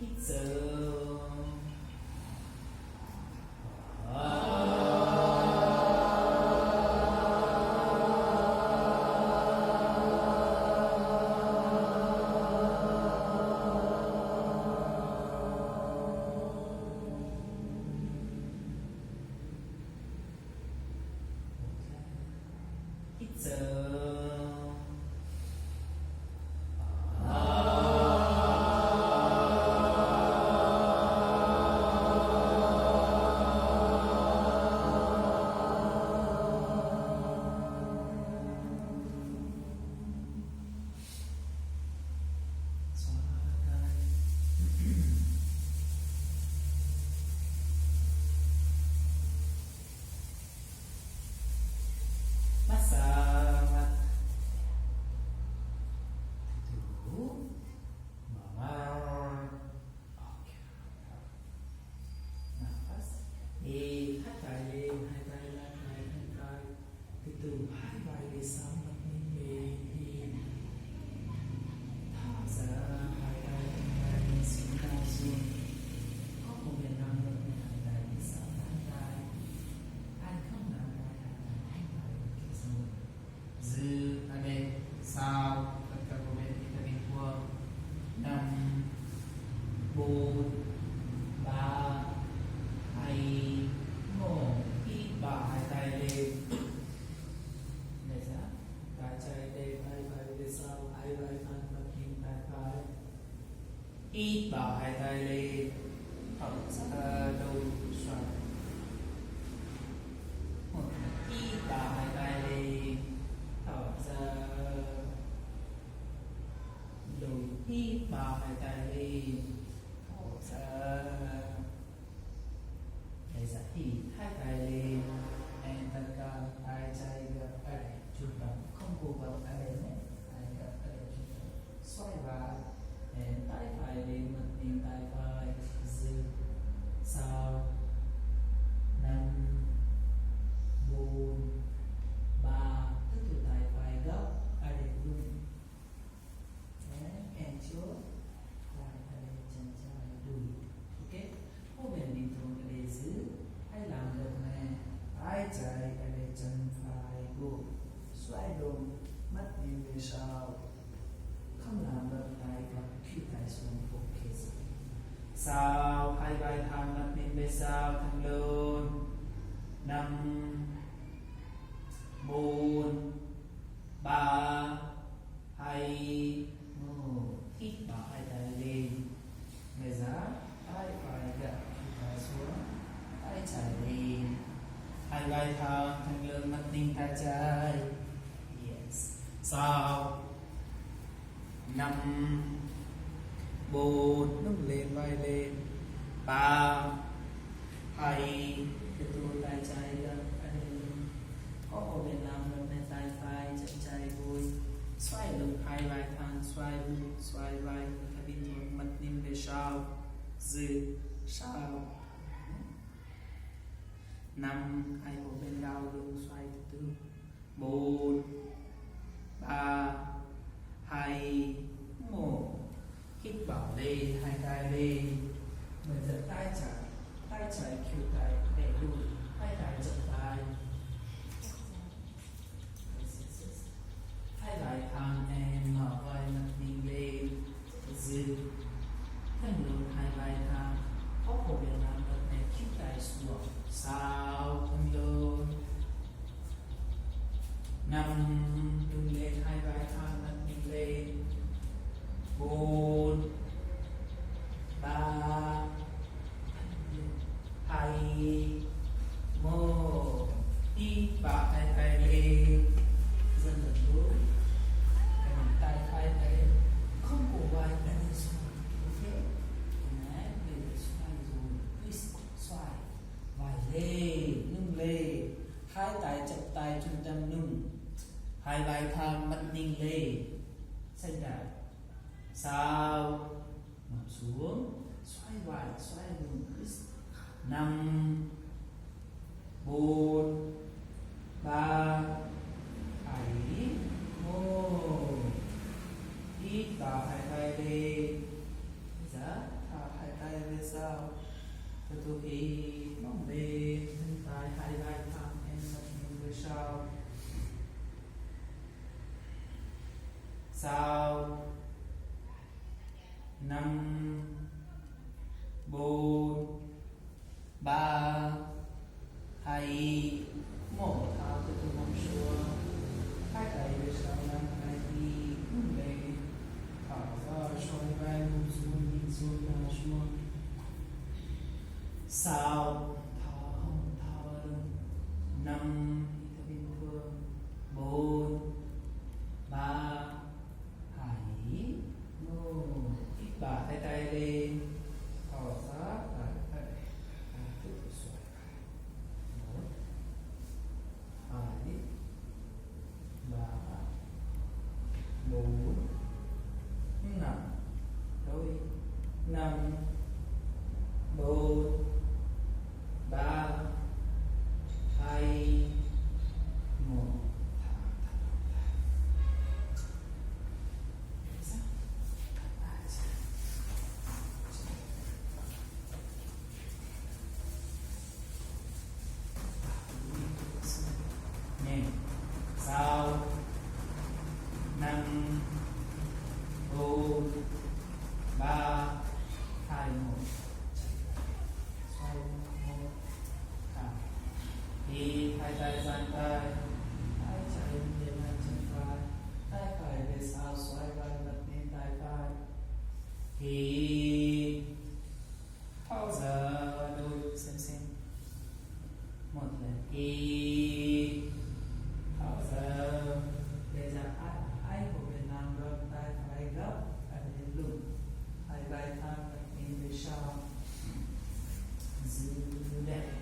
hít sâu. Hít sâu. Massage mặt. Từ từ. Mở. Ok. Nafas. Đi thắt tay lên, hai tay lên, hai tay. Từ từ hai vai về sau mặt mình về đi. Thở ra hai tay xuống cao xuống. Có một miền nam được hai tay về sau hai tay. Anh không làm hai tay dư ở đây sao tất cả các bên vitamin thua 5 4 3 2 1 hít vào hai tay lên để ra tay trái đây hai vai về sau hai vai thẳng mặt hình tay phải hít vào hai tay lên thở ra đầu xoay hít vào hai tay lên thở ra đầu hít vào hai tay lên thở ra để ra hít hai tay lên and tất cả tay trái gặp ở đây trung tâm không cố gắng ở đây nhé tay gặp ở đây trung tâm xoay vào and tay phải lên mặt nhìn tay phải dư sau 5 4 3 tức từ tay phải gốc ở đây luôn and trước lại ở đây chân trái đùi ok hô bên đi thùng ở đây giữ hãy làm được này tay trái ở đây chân phải gục xoay lưng mắt nhìn về sau không làm được tay gập khi tay xuống focus sau hai vai thẳng mắt nhìn về sau thẳng lưng 5 4 3 2 1 hít vào hai tay lên người giá tay phải gập tay xuống tay trái lên hai vai thẳng thẳng lưng mắt nhìn tay trái yes sau 5 4 nâng lên vai lên 3 2 tiếp tục tay trái gập có một bên làm được bên tay phải chân trái vui xoay lưng hai vai thẳng xoay vai cabin một mặt nhìn về sau dư sau 5 hai một bên đau lưng xoay từ từ 4 3 2 1 hít vào lên hai tay lên mình giật tay trái kêu tay để đùi hai tay giật tay hai vai thẳng em mở vai mặt nhìn lên dư thân lưng hai vai thẳng có cổ bên làm được này kêu tay xuống sau thân lưng 5 lưng lên hai vai thẳng mặt nhìn lên 4 3 2 1 hít vào hai tay lên dần dần xuống tay phải tay không cổ vai đã lên xuống ok đấy bây giờ xoay rồi twist xoay vai lên lưng lên hai tay chập tay trung tâm lưng hai vai thẳng mắt nhìn lên xanh đảo sau nằm xuống xoay vai xoay lưng twist 5 4 3 2 1 hít vào hai tay lên giá thở tay về sau từ từ khi mong bên thân tay hai vai thẳng em mặt mình về sau sau 5 4 3 2 1 tháo từ từ nằm xuống hai tay về sau 5 2 mong bên thở ra xoay vai buông xuống nhìn xuống ra xuống sau thở 5 hít bình thường 4 3 2 1 hít bả hai tay lên thở ra lại tay tiếp tục xoay 1 2 3 4 5 rồi 5 4 3 2 1 nè sau 5 4 3 2 1 xoay 1 thẳng đi hai tay giang tay hai chân lên hai chân phải tay phải về sau xoay vai bật lên tay phải thì tháo ra đôi xem một lần thì tháo ra bây giờ ai của Việt Nam gấp tay phải gấp tay lên lưng hai vai thẳng lên về sau giữ đẹp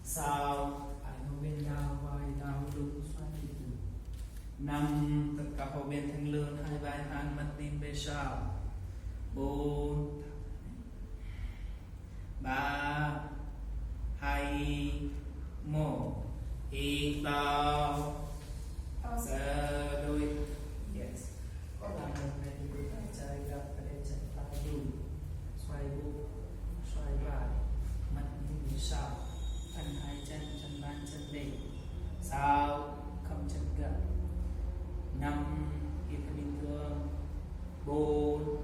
sau ai của bên đau vai đau lưng xoay từ từ 5 tất cả hậu bên thanh lương hai vai thẳng mặt lên về sau 4 3 2 1 hít vào tháo ra đôi yes có làm được này thì đưa tay trái gặp và để chân phải đùi xoay bụng xoay vai mặt nhìn về sau thân hai chân chân bàn chân đỉnh sau cầm chân gập 5 hít bình thường 4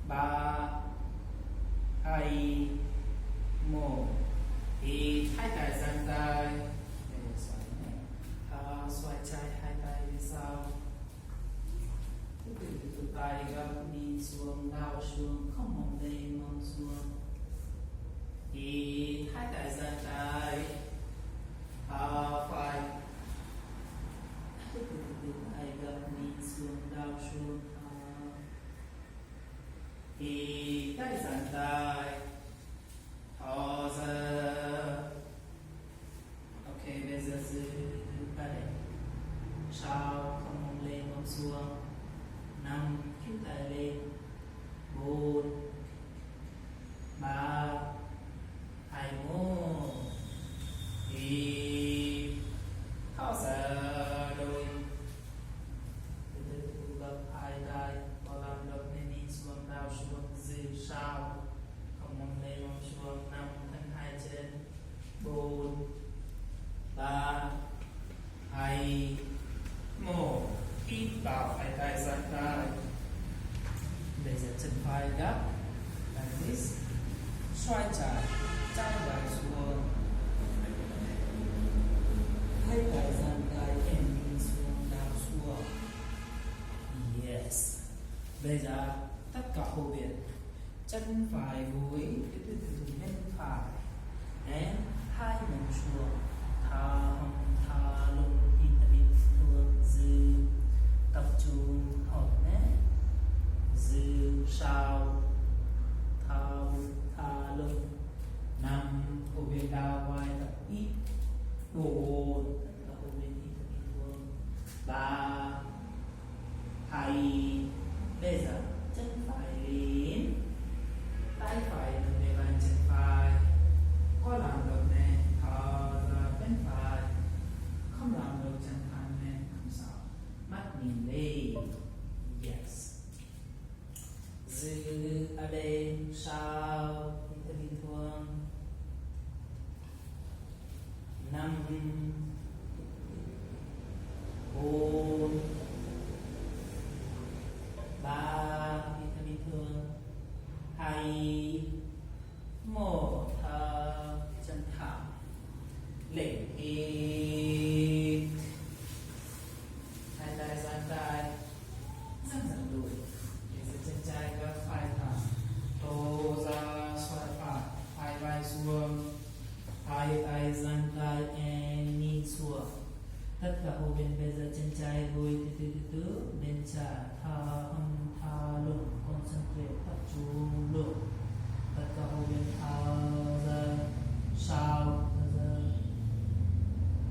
3 2 1 hít hai tay giang tay để xoay nhẹ xoay trái hai tay về sau tiếp tục từ tay gập nhìn xuống đảo xuống không mong lên mong xuống hít hai tay giang tay phải tiếp tục từ tay gập nhìn xuống đảo xuống hít tay giang tay thở ra ok bây giờ giữ tay sau không mong lên mong xuống 5 khít tay lên 4 3 2 1 hít thở ra đôi từ từ gập hai tay vào làm đập lên đi xuống đảo xuống giữ sau không mong lên mong xuống 5 thân hai chân 4 3 2 1 hít vào hai tay giang tay bây giờ chân phải gấp like this xoay trái trái vai xuống hai tay giang tay em nhìn xuống đảo xuống yes bây giờ tất cả hô biển chân phải gối từ từ bên phải em hai mông xuống thả lưng hít bình thường giữ tập trung hợp nhé giữ sau thả lưng 5 hô bên đau vai tập ít 4 tất cả hô bên hít bình thường 3 2 bây giờ chân phải lên tay phải nâng lên bàn chân phải có làm được nè thở ra bên phải không làm được chân phải nè không sao mắt nhìn lên giữ ở đây sao thì bình thường. 5 4 3 thì bình thường. 2 1 thở chân thẳng lên hít, hai tay giang tay dang dang đùi, để giữ chân trái gấp phải thẳng, tô ra xoay phải, hai vai xuống, hai tay giang tay and nhìn xuống. Tất cả hô bên bây giờ chân trái vui từ từ bên trái thở thở lụng, concentrate tập trung lụng. Tất cả hô bên thở ra sau ra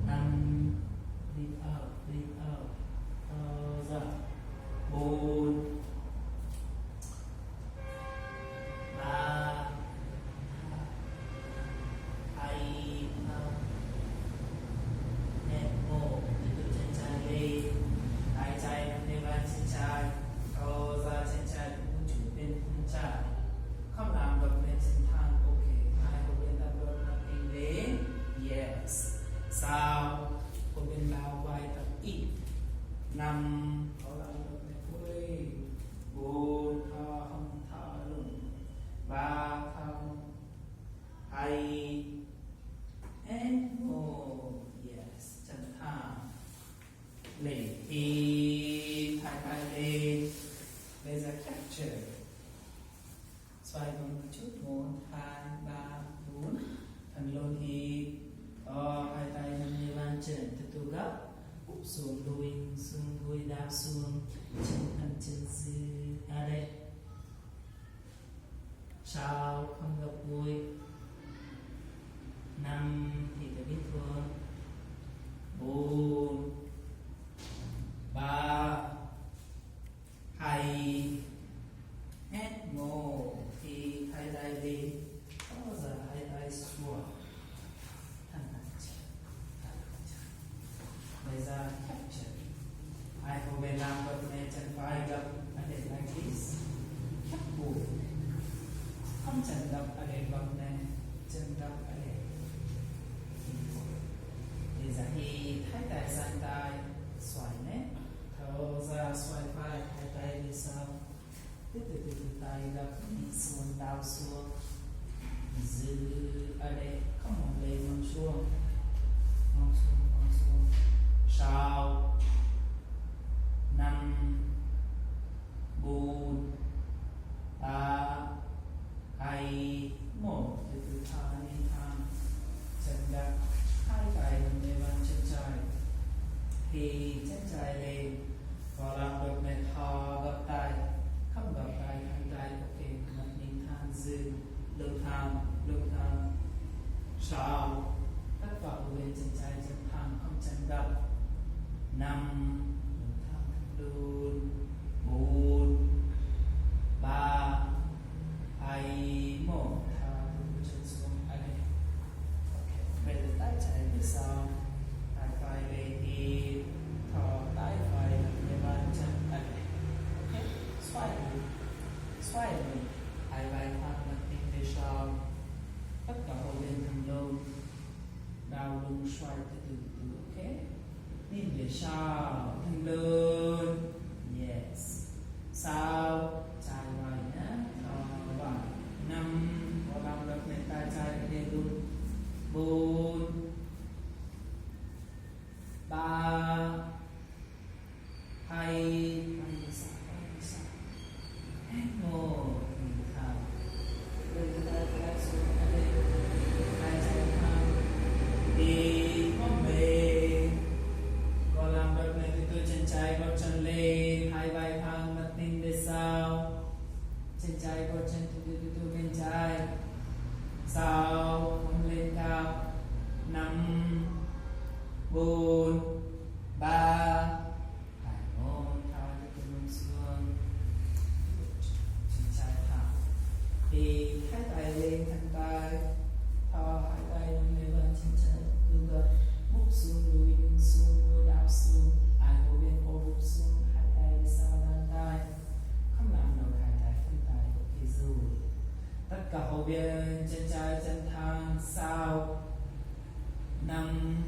5 breathe out thở ra 4 3 2 hết 1 từ từ chân trái lên, hai tay nắm lên vai chân trái, thở ra chân trái cũng chủ bên chân trái, không làm gập lên chân thang. Ok, hai hô bên tập đốt mặt đi lên. Yes. Sao hô bên bao vai tập ít. 5 có làm gập lên vui. 4 thở không thở lủng. 3 thở 2 and 1. Yes. Chân thang lên hít, hai tay lên. Bây giờ capture, xoay vòng một chút. 1 2 3 4 thẳng lộn hít, hai tay nắm lấy bàn chân từ từ gấp, úp xuống đùi đạp xuống, chân thẳng chân giữ ở đây. Sau không gập đùi. 5 thì phải biết thường. 4 3 2 hết 1 thì hai tay lên, bao giờ hai tay xuống, thẳng chân. Bây giờ capture, hai hô bên làm gập này, chân phải gập ở đây like this, khép bụng, không chân gập ở đây gập này, chân gập ở đây. Bây giờ thì hai tay giang tay, xoay nhé, thở ra xoay vai, hai tay đi sau. Từ tay gập nhìn xuống, đào xuống, giữ ở đây, không mong lên mong xuống, sau 5 4 3 2 1 từ từ thở lên thang, chân gập, hai tay nắm lấy bàn chân trái, thì chân trái lên, và làm được này thở gập tay, không gập tay, hai tay. Ok, mặt nhìn thang giữ, lưng thang, sau tất cả bên chân trái chân thang, không chân gập. 5 lưng thang lùn. 4 3 2 1 thả chân xuống ở đây. Ok, bây giờ tay trái phía sau, hai tay lên thì thở, tay phải nắm lấy bàn chân ở đây. Ok, xoay lưng, hai vai thẳng mặt tin về sau, tất cả hô bên thẳng lưng, đào lưng xoay từ từ. Ok, nhìn về sau, thẳng lưng. Yes. Sau trái vai nhé, thở vào. 5 có làm được lên tay trái ở đây luôn. 4 3 2 hết 1 thở. Bây giờ ta xuống ở đây, hai chân thẳng đi không về, có làm được này từ từ chân trái gót chân lên, hai vai thẳng mặt nhìn về sau, chân trái gót chân từ từ bên trái, sau không lên cao. 5 4 3 2 1 thở từ từ lưng xuống, chân trái thẳng thì hai tay lên thẳng tay, thở hai tay nắm lấy bàn chân trái từ gập, úp xuống đùi đào xuống, ai hô bên ôm úp xuống, hai tay đi sau đan tay, không làm được hai tay phân tay. cả hậu viên chân trái chân thang sau 5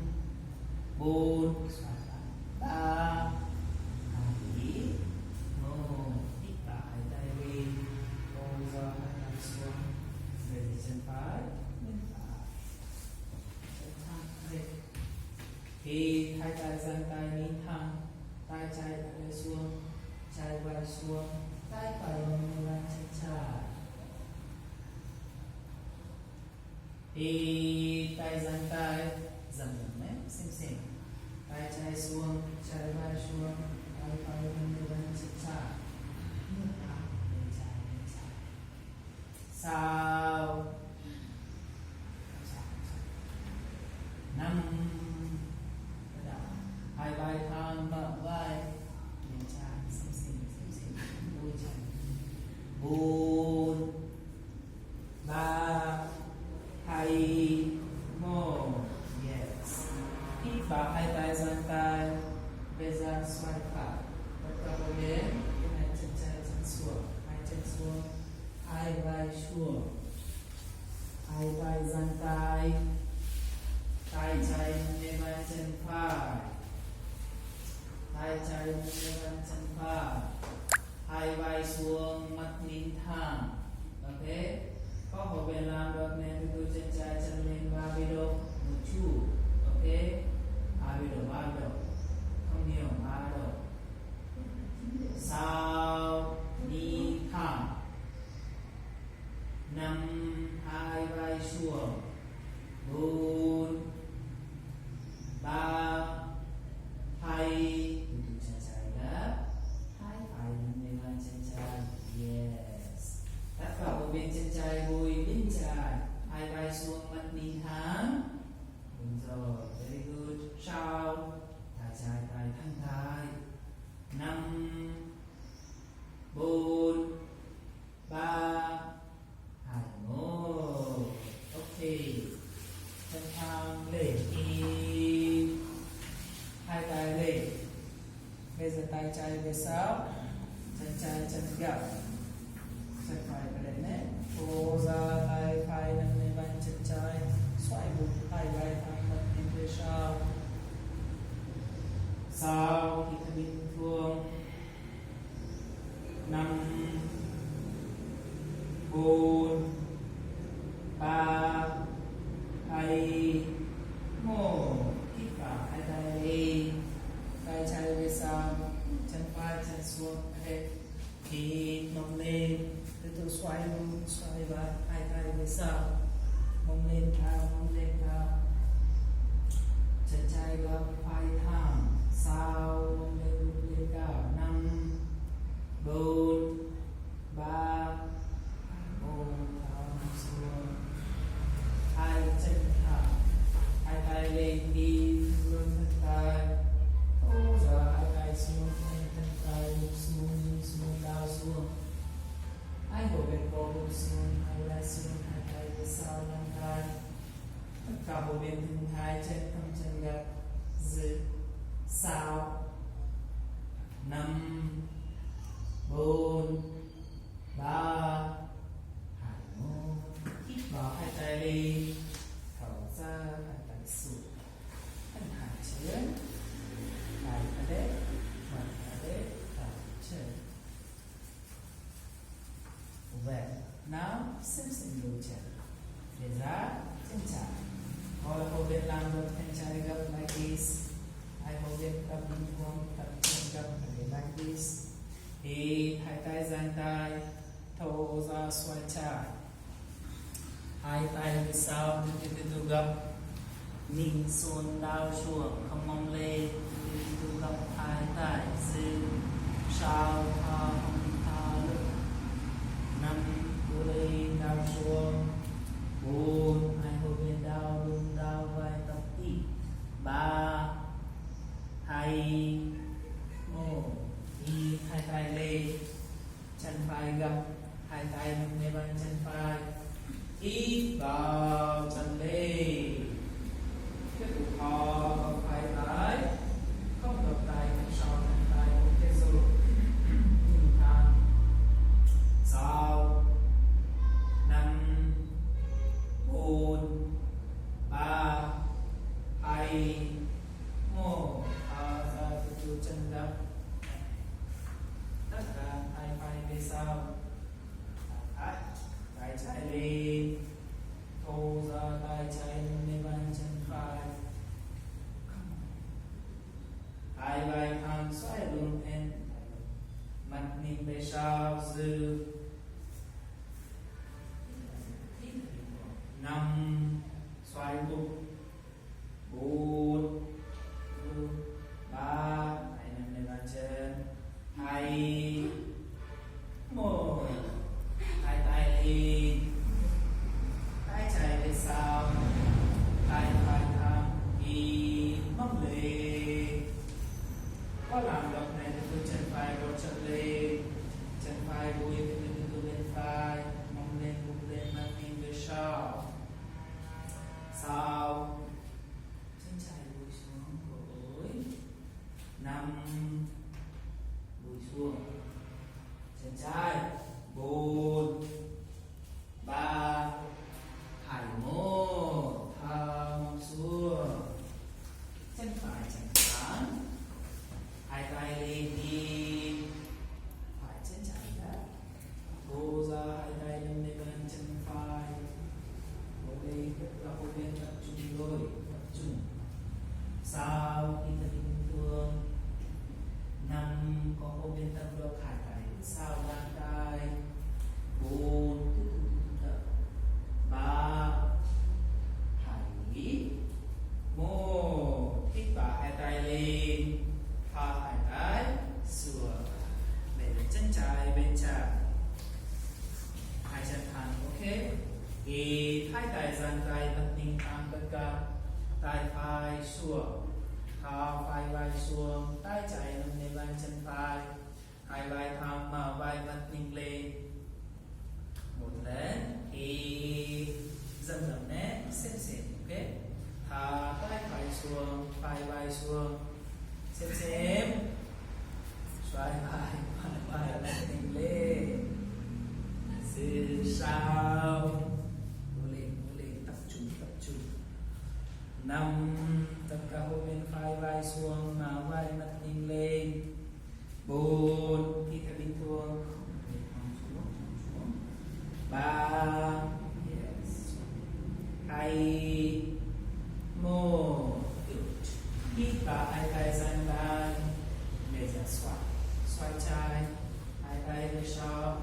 4 3 2 1 hít vào hai tay lên ôm ra hai tay xuống về chân phải bên phải chân thang lên khi hai tay dang tay nín thẳng tay trái lại xuống trái vai xuống tay phải lên chân trái khi tay dang tay dần dần nhé xem tay trái xuống trái vai xuống tay phải lên chân trái sau 5 hai vai thang mở vai lên trái xem đôi chân 4 3 2 1 yes hít vào hai tay dang tay bây giờ xoay phải tất cả một bên hai chân trái chân xuống hai chân xuống hai vai xuống hai vai dang tay tay trái lên vai chân phải tay trái lên vai chân phải hai vai xuống mắt nín thẳng ok có hậu bên làm được nên tôi chân trái chân lên 30 độ một chút ok 30 độ 3 độ không nhiều 3 độ sau đi thẳng 5 hai vai xuống 4 3 2 chân trái gấp hai phải lên vai chân trái yes tất cả một bên chân trái gối bên trái hai vai xuống mắt nín thẳng đúng rồi very good sau tay trái tay thẳng tay 5 4 3 2 1 ok chân thang lên im hai tay lên bây giờ tay trái về sau chân trái chân gập chân phải vào đây nhé thô ra tay phải nâng lên vai chân trái xoay bụng hai vai thẳng bật lên về sau khi ta bình thường 5 4 3 2 1 hít vào hai tay lên tay trái về sau chân phải chân xuống đây hít nâng lên từ từ xoay lưng xoay vai hai tay về sau mông lên cao chân trái gập vai thẳng sau mông lên cao 5 4 3 1 thẳng xuống hai chân thẳng hai tay lên đi luôn thân tay giờ hai tay xuống thân tay xuống cao xuống hai hổ bên cổ bụng xuống hai vai xuống hai tay về sau nâng tay tất cả hổ bên thân hai chân thẳng chân gập giữ sau 5 4 3 2 1 hít vào hai tay lên thở ra hai tay xuống thân hạ trên hai tay đấy mặt đấy thở trên về não xem đôi chân để ra chân trái all hold it làm được chân trái gập like this I hold it up in one tập chân gập like this hít hai tay dang tay thô ra xoay trái hai tay về sau từ từ gập nhìn xuống đau xuống không mong lên từ từ gập hai tay giữ sau thả lực 5 đưa lên đau xuống 4 hai hộp bên đau lưng đau vai tập ít 3 2 1 đi hai tay lên chân phải gập hai tay nâng lên bàn chân phải hít vào chân lên tiếp tục thò hai tay không gập tay không sau hai tay ok rồi nhìn thẳng sau 5 sau. Tay trái lên, thô ra tay trái lên bàn chân phải. Hai vai thẳng xoay lưng lên, mặt nhìn về sau dư. 5 xoay bụng, 4 3 hãy nằm lên bàn chân, 2 1 hai tay lên, tay trái về sau, tay phải thẳng đi mông lên. Có làm động này thì tôi chân phải gối chân lên, chân phải gối từ bên phải, mông lên bụng lên, mặt nhìn về sau. Sau chân trái gối xuống gối, 5 gối xuống, chân trái 4 3 2 1 thẳng xuống, chân phải chẳng thẳng, hai tay lên đi, phải chân trái đã, gô ra hai tay lên bàn chân phải, gô lên tất cả hô bên tập trung rồi, tập trung. Sau khi ta bình thường, 5 có hô bên tập được hai tay sau bàn tay, 4 tập 3 2 1 hít vào hai tay lên, thả hai tay xuống, để chân trái bên trái, hai chân thẳng, ok. Hít hai tay dang tay thật ninh thẳng tất cả, tay phải xuống, thả vai vai xuống, tay trái nâng lên bàn chân phải, hai vai thẳng mà vai mặt ninh lên. Một lần hít dần dần nhé, xem ok. Thả tay phải xuống, vai vai xuống, xem xoay vai vai lên lên, từ sau cố lên tập trung. 5 tất cả hô bên vai vai xuống, mà vai mặt nhìn lên. 4 khi theo bình thường, 3 yes 2 1 hít vào hai tay dang tay, để ra xoay trái, hai tay về sau.